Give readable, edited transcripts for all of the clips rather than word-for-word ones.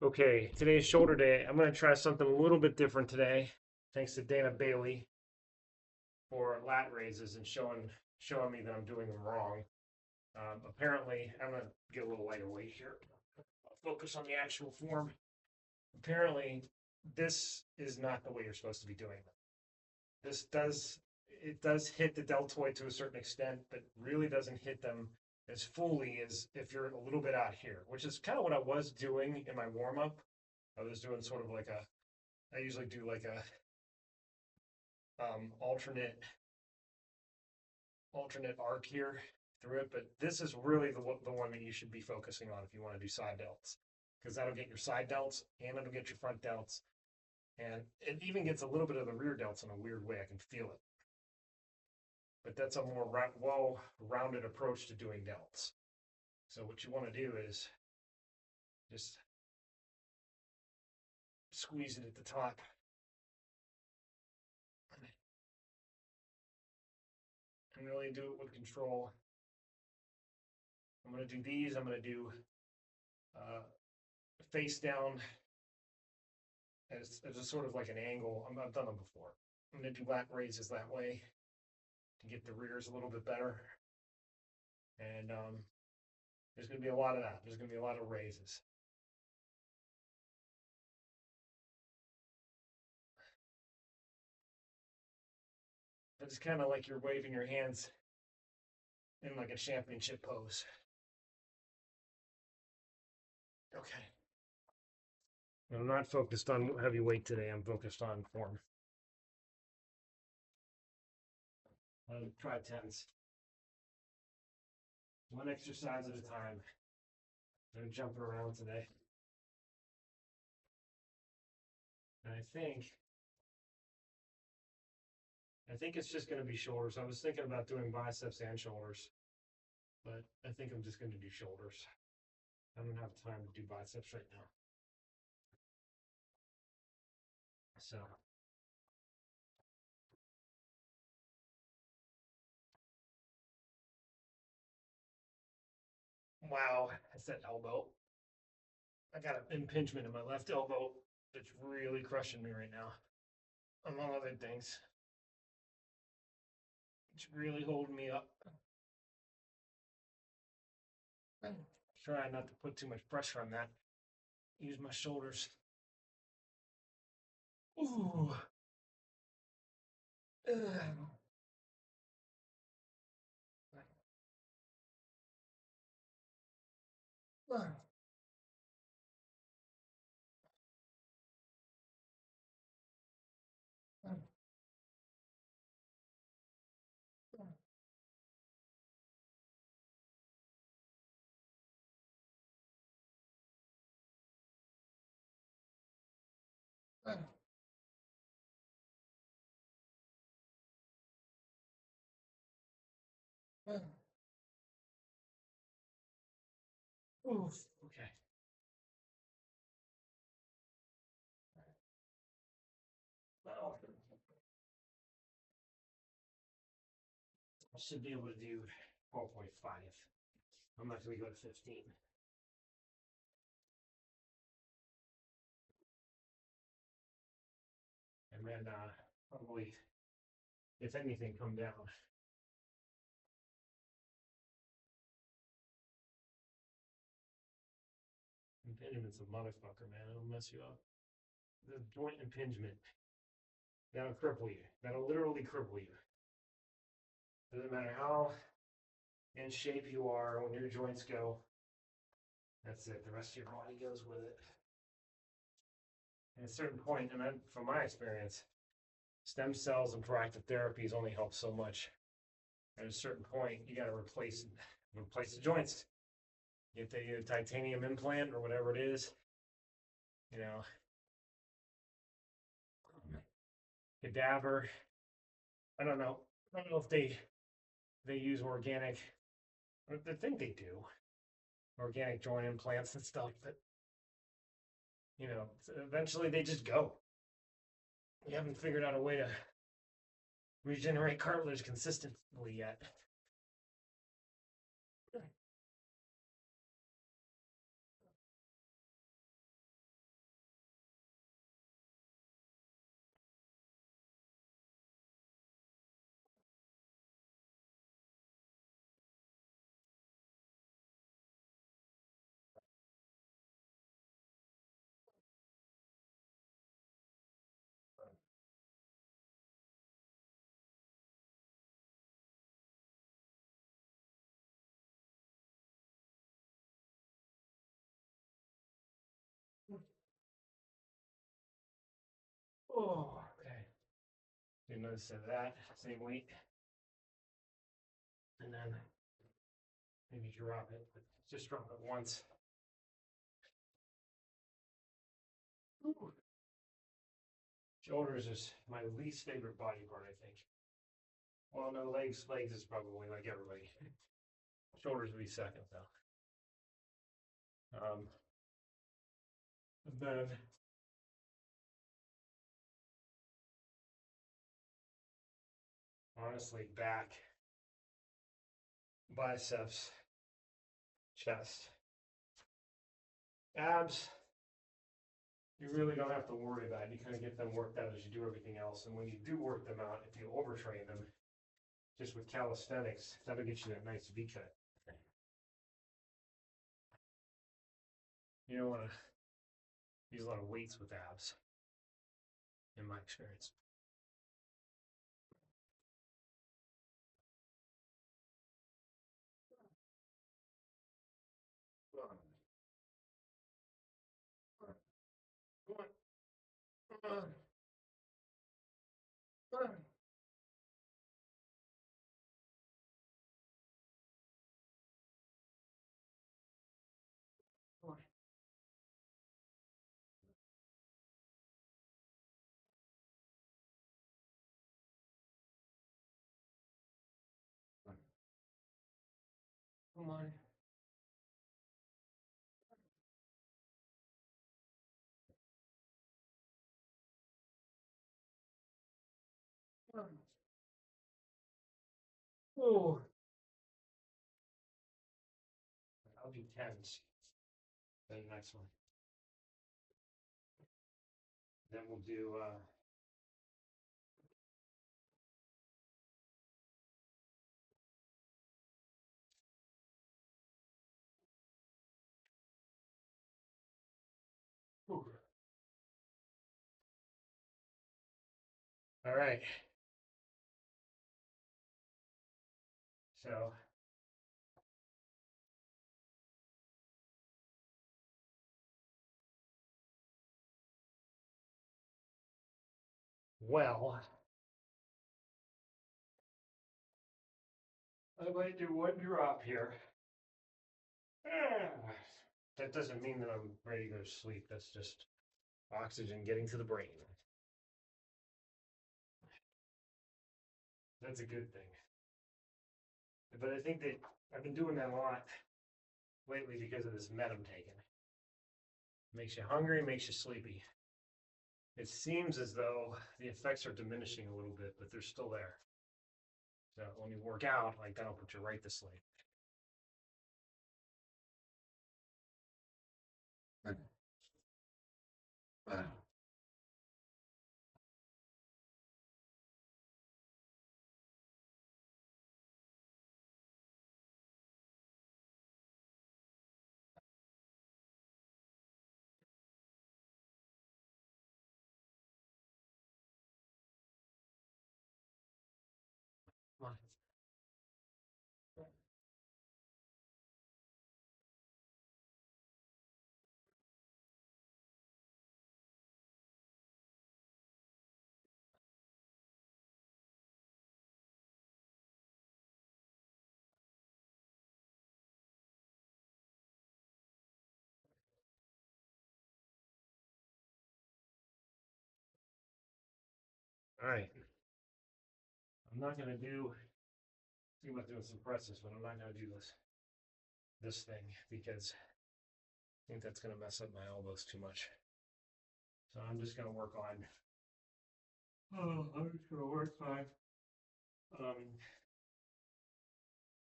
Okay, today's shoulder day. I'm going to try something a little bit different today. Thanks to Dana Bailey for lat raises and showing me that I'm doing them wrong. Apparently, I'm going to get a little lighter weight here. I'll focus on the actual form. Apparently, this is not the way you're supposed to be doing them. This does it does hit the deltoid to a certain extent, but really doesn't hit them as fully as if you're a little bit out here, which is kind of what I was doing in my warm up. I was doing sort of like I usually do like a alternate arc here through it, but this is really the one that you should be focusing on if you want to do side delts, because that'll get your side delts and it'll get your front delts, and it even gets a little bit of the rear delts in a weird way. I can feel it, but that's a more well-rounded approach to doing delts. So what you want to do is just squeeze it at the top and really do it with control. I'm going to do these. I'm going to do uh, face down as a sort of like an angle. I've done them before. I'm going to do lat raises that way to get the rears a little bit better. And there's going to be a lot of that. There's going to be a lot of raises. But it's kind of like you're waving your hands in like a championship pose. Okay. I'm not focused on heavy weight today. I'm focused on form. I'll try tens. One exercise at a time. I'm jumping around today. And I think it's just going to be shoulders. I was thinking about doing biceps and shoulders, but I think I'm just going to do shoulders. I don't have time to do biceps right now. So, wow, that's that elbow. I got an impingement in my left elbow that's really crushing me right now, among other things. It's really holding me up. Try not to put too much pressure on that. Use my shoulders. Ooh. Oof. Okay. Well, I should be able to do 4.5. I'm not going to go to 15. And then probably, if anything, come down. Impingement's a motherfucker, man. It'll mess you up. The joint impingement. That'll cripple you. That'll literally cripple you. Doesn't matter how in shape you are when your joints go. That's it. The rest of your body goes with it. At a certain point, and from my experience, stem cells and proactive therapies only help so much. At a certain point, you got to replace the joints. Get the titanium implant or whatever it is. You know, cadaver. I don't know. I don't know if they use organic. I think they do organic joint implants and stuff, but eventually they just go. We haven't figured out a way to regenerate cartilage consistently yet. Oh, okay. Do another set of that, same weight. And then maybe drop it, but just drop it once. Ooh. Shoulders is my least favorite body part, I think. Well, no, legs is probably like everybody. Shoulders would be second though. And then honestly, back, biceps, chest, abs. You really don't have to worry about it. You kind of get them worked out as you do everything else. And when you do work them out, if you overtrain them, just with calisthenics, that'll get you that nice V cut. You don't want to use a lot of weights with abs, in my experience. Come on. Oh, I'll do tens. Then the next one. Then we'll do whew. All right. So well, I might do one drop here. Ah, that doesn't mean that I'm ready to go to sleep. That's just oxygen getting to the brain. That's a good thing. But I think that I've been doing that a lot lately because of this med I'm taking. Makes you hungry, makes you sleepy. It seems as though the effects are diminishing a little bit, but they're still there. So when you work out, like that'll put you right to sleep. All right. I'm not gonna do. Think about doing some presses, but I'm not gonna do this thing because I think that's gonna mess up my elbows too much. So I'm just gonna work on. Oh, I'm just gonna work on um,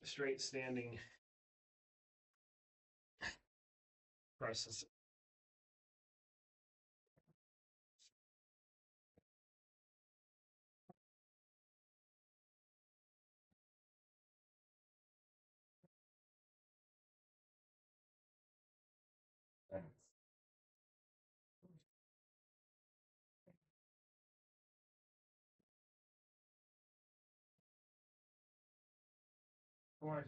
straight standing presses. Come on.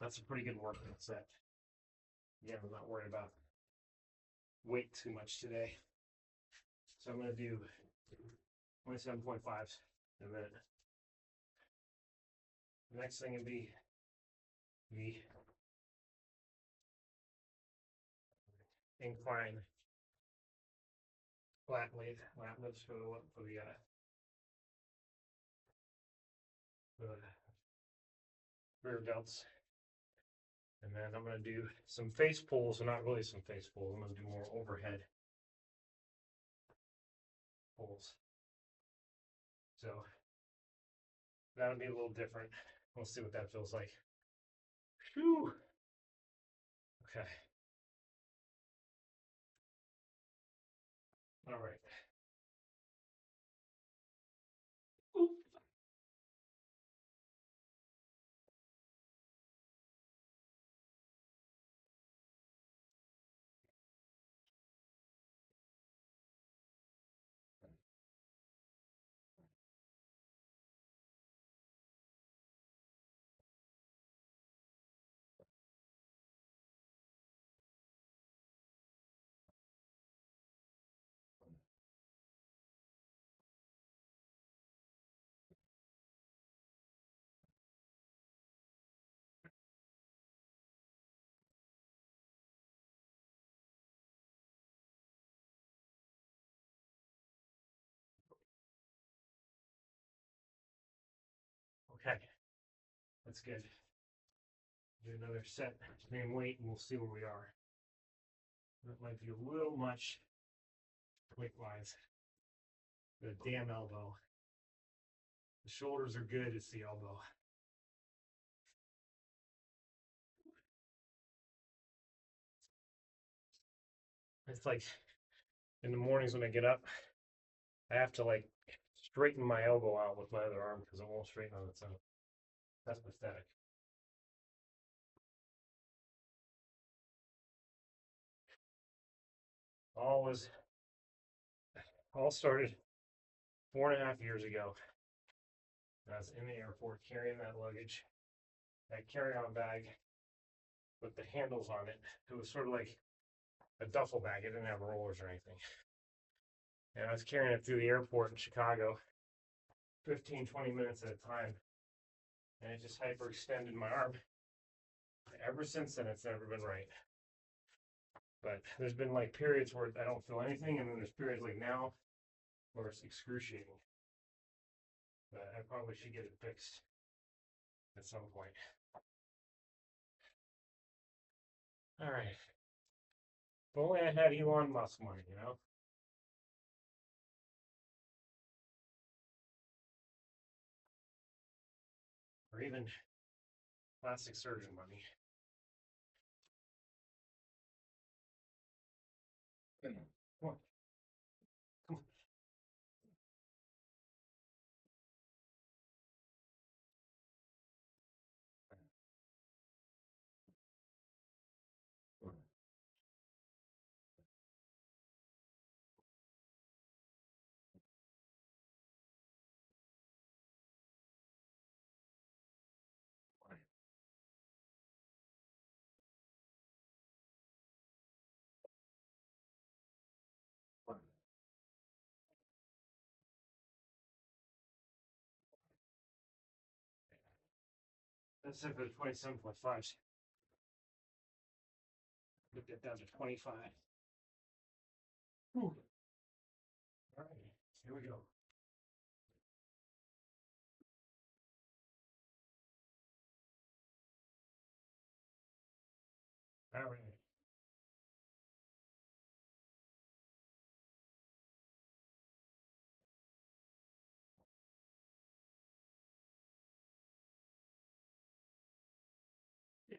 That's a pretty good working set. Again, I'm not worried about weight too much today. So I'm going to do 27.5s in a minute. The next thing would be the incline lat lifts for the rear delts. And then I'm going to do some face pulls, and not really some face pulls. I'm going to do more overhead pulls. So that'll be a little different. We'll see what that feels like. Whew. Okay. All right. Oop. Okay. That's good. Do another set, same weight, and we'll see where we are. That might be a little much weight-wise. The damn elbow. The shoulders are good, it's the elbow. It's like in the mornings when I get up, I have to like straighten my elbow out with my other arm because it won't straighten on its own. That's pathetic. All started 4.5 years ago. I was in the airport carrying that luggage, that carry-on bag with the handles on it. It was sort of like a duffel bag. It didn't have rollers or anything. And I was carrying it through the airport in Chicago, 15, 20 minutes at a time. And it just hyperextended my arm. Ever since then, it's never been right. But there's been like periods where I don't feel anything, and then there's periods like now where it's excruciating. But I probably should get it fixed at some point. All right. If only I had Elon Musk money, you know? Or even plastic surgeon money. Come on. Come on. That's it for the 27.5s. Get that down to 25. Whew. All right, here we go. All right. Yeah.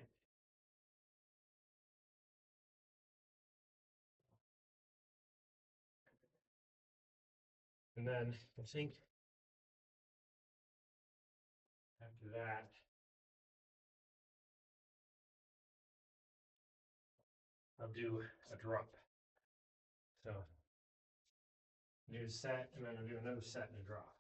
And then I think after that, I'll do a drop. So do a set, and then I'll do another set and a drop.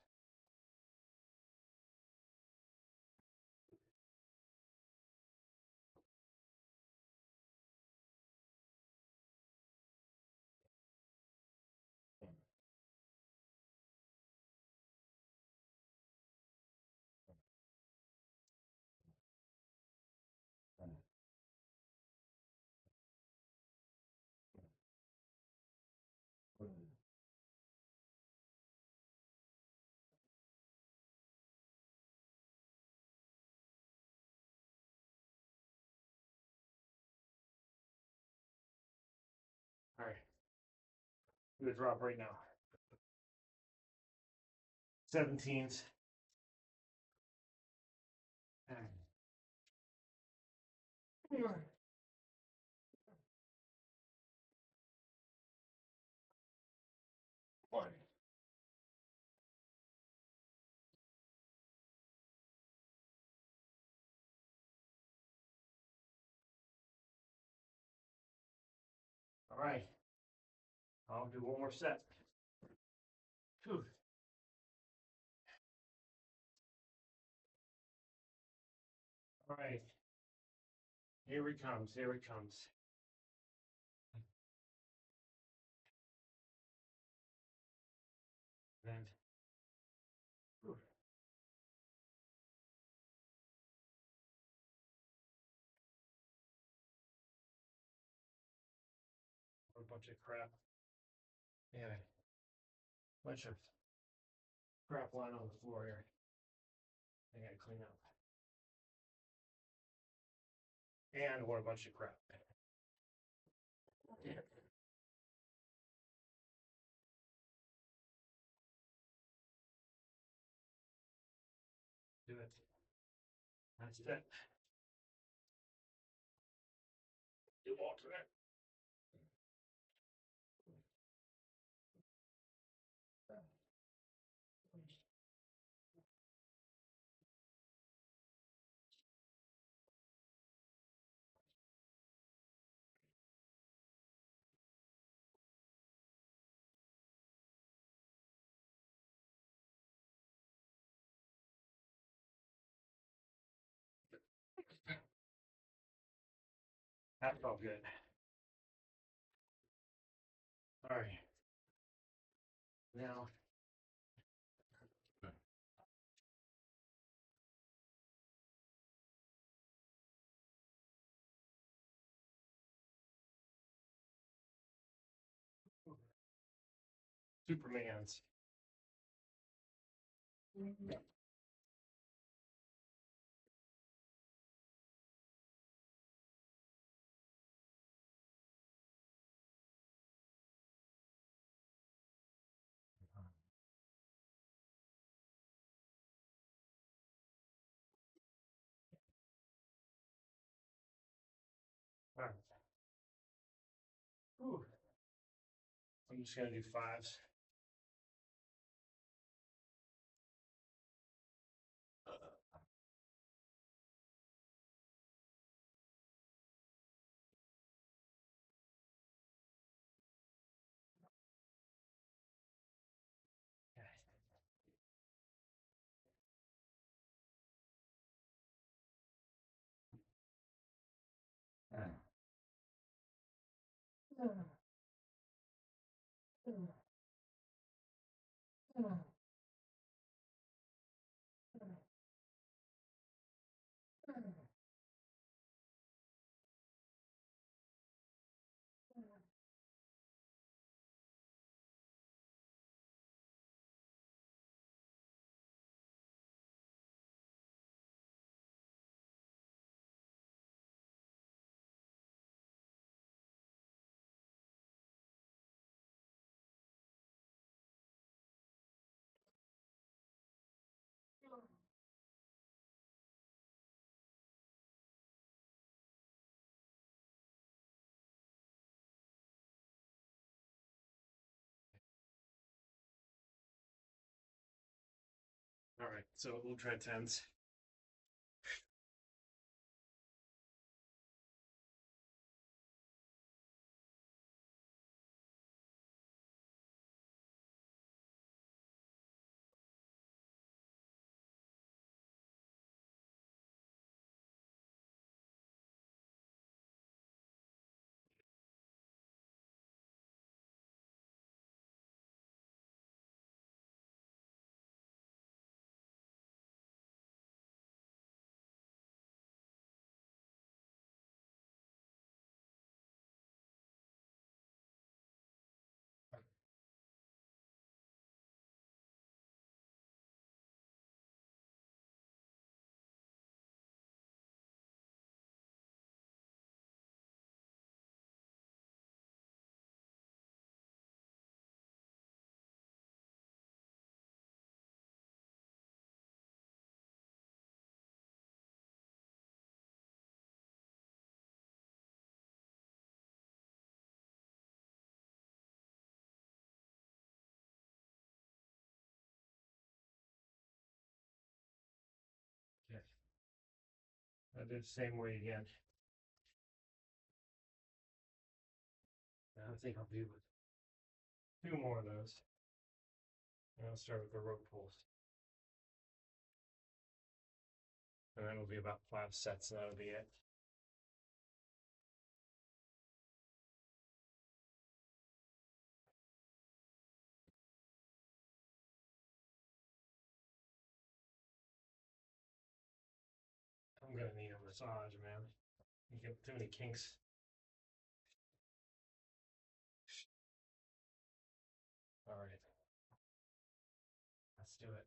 Do a drop right now. 17s. One. All right. I'll do one more set. Whew. All right. Here he comes. Here he comes. Then. Whew. A bunch of crap. Yeah. Bunch of crap lying on the floor here. I gotta clean up. And what a bunch of crap. Yeah. Do it. That's it. Do alternate. That felt good. All right. Now. Superman's. All right. Whew. I'm just gonna do fives. All right, so we'll try tens. do it the same way again. I think I'll do two more of those. And I'll start with the rope pulls. And that'll be about 5 sets, and that'll be it. I'm gonna need a massage, man. You get too many kinks. All right, let's do it.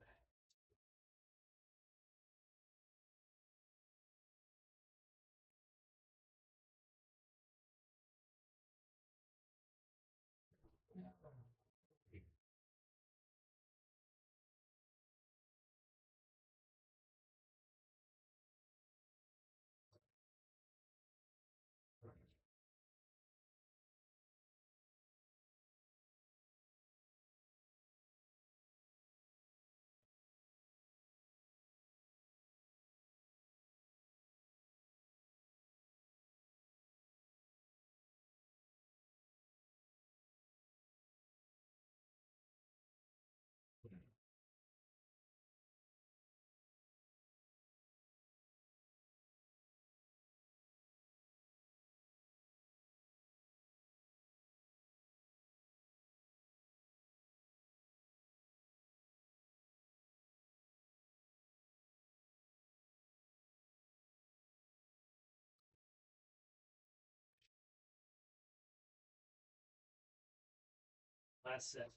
Last set.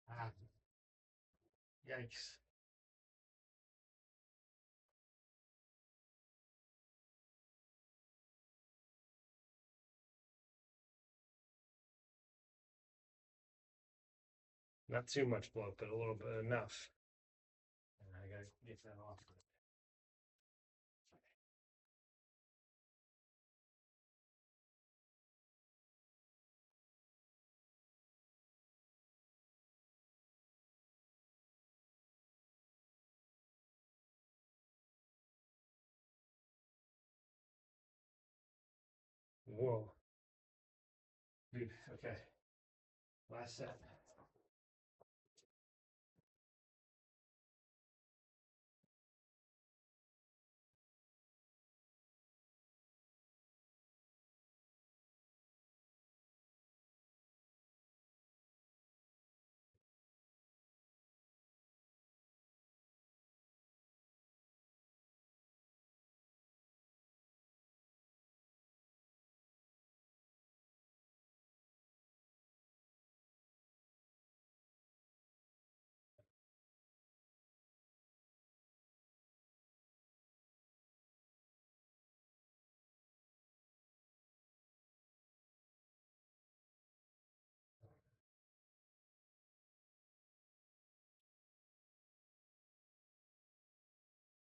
Ah, yikes. Not too much bloat, but a little bit enough. And I gotta get that off. Whoa. Dude, okay. Last set.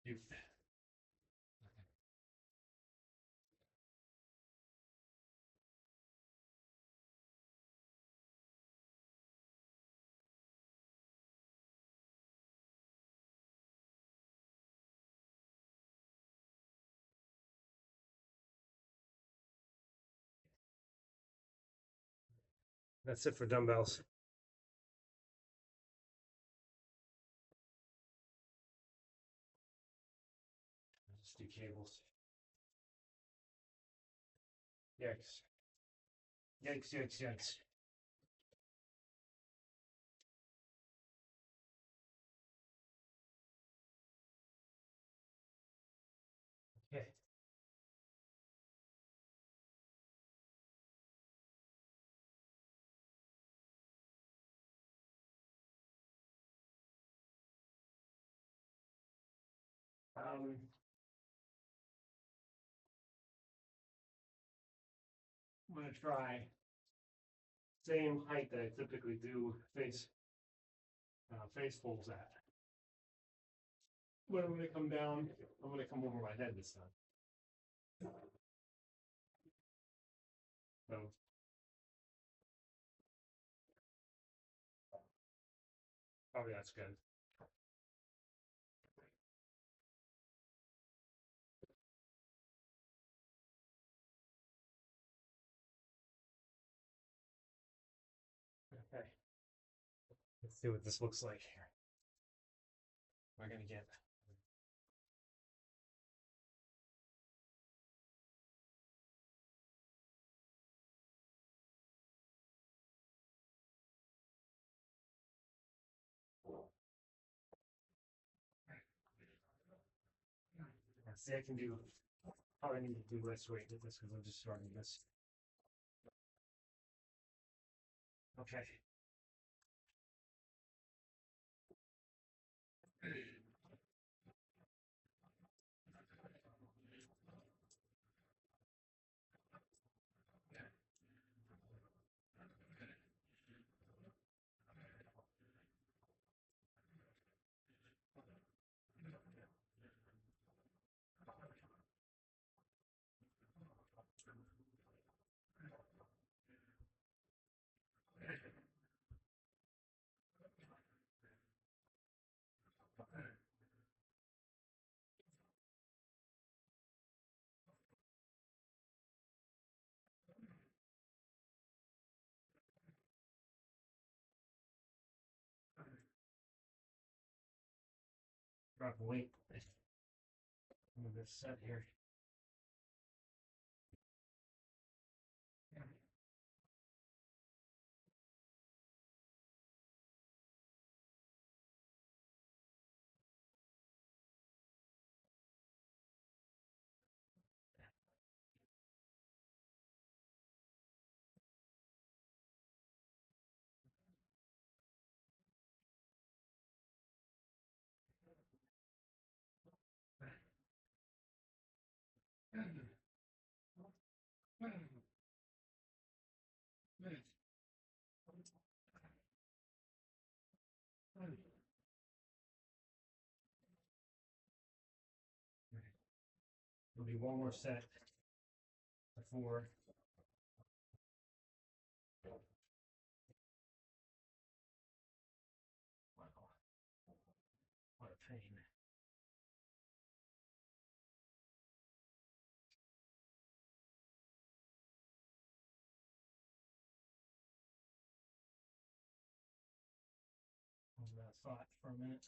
Dude. That's it for dumbbells. Just do cables. Yikes. Yikes, yikes, yikes. Okay. I'm gonna try same height that I typically do face folds at. But I'm gonna come down. I'm gonna come over my head this time. So probably that's good. see what this looks like here. We're gonna get see, I can do how I need to do this. Wait, get this because I'm just starting this. Okay. Drop weight. Move this set here. There'll be one more set before. Wow, what a pain. Hold that thought for a minute.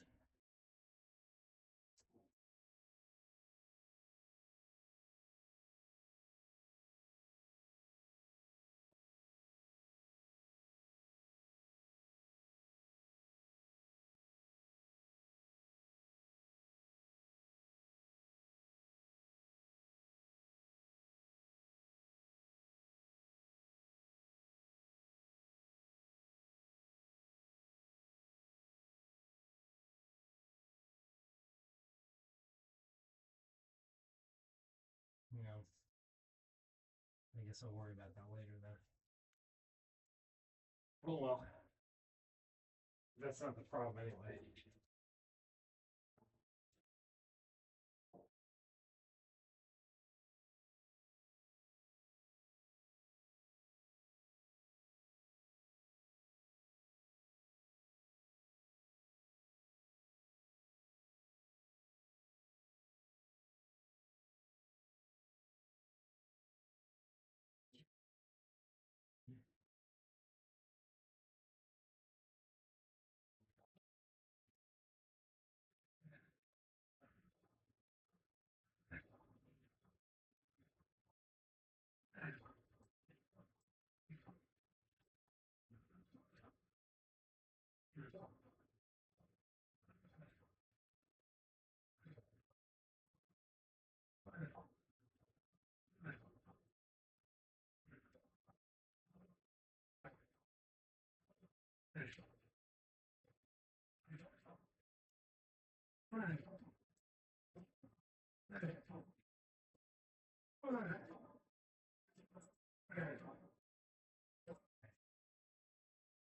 You know, I guess I'll worry about that later then. Oh well, that's not the problem anyway.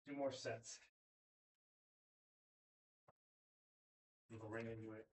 Two more sets. We'll go right into it.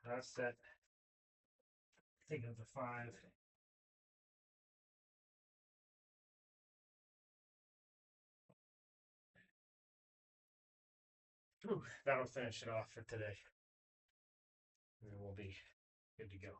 Last set. Take it up to 5. Whew, that'll finish it off for today. And then we'll be good to go.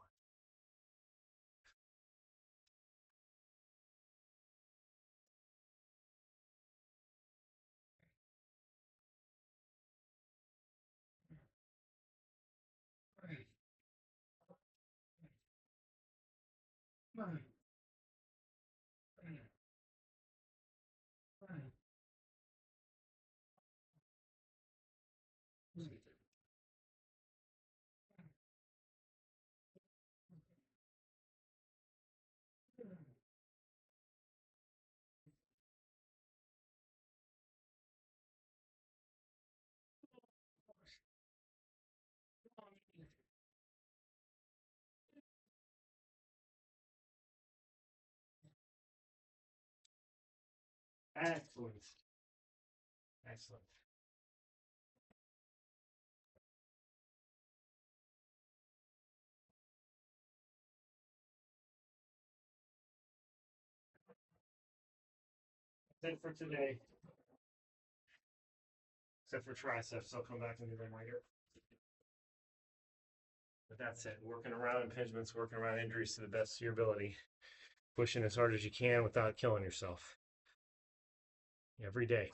Excellent. Excellent. That's it for today. Except for triceps, I'll come back and do them later. But that's it. Working around impingements, working around injuries to the best of your ability. Pushing as hard as you can without killing yourself. Every day.